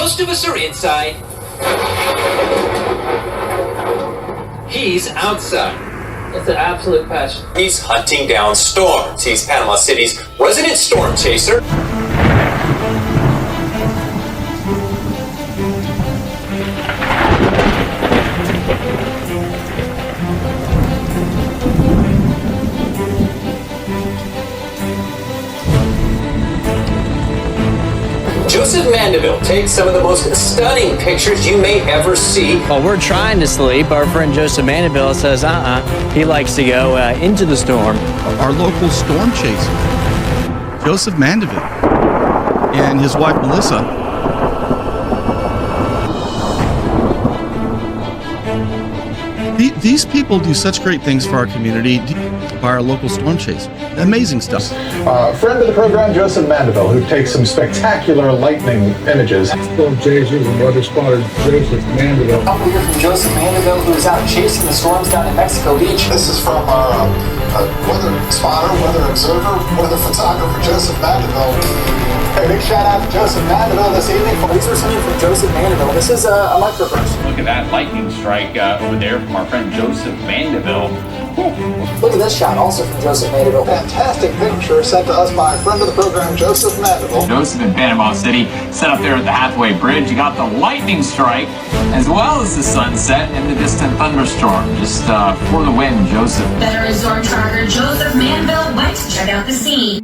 Most of us are inside. He's outside. It's an absolute passion. He's hunting down storms. He's Panama City's resident storm chaser. Joseph Mandeville takes some of the most stunning pictures you may ever see. While we're trying to sleep, our friend Joseph Mandeville says, he likes to go into the storm. Our local storm chaser, Joseph Mandeville, and his wife Melissa. These people do such great things for our community by our local storm chaser. Amazing stuff. Friend of the program, Joseph Mandeville, who takes some spectacular lightning images. Storm chasers and weather spotter Joseph Mandeville. We're here from Joseph Mandeville, who is out chasing the storms down at Mexico Beach. This is from our weather spotter, weather observer, weather photographer, Joseph Mandeville. Hey, big shout out to Joseph Mandeville this evening. These are something from Joseph Mandeville. This is a microburst. Look at that lightning strike over there from our friend Joseph Mandeville. Look at this shot, also from Joseph Mandeville. Fantastic picture sent to us by a friend of the program, Joseph Mandeville. Joseph in Panama City, set up there at the Hathaway Bridge. You got the lightning strike, as well as the sunset and the distant thunderstorm. Just for the win, Joseph. Better resort tracker Joseph Mandeville went to check out the scene.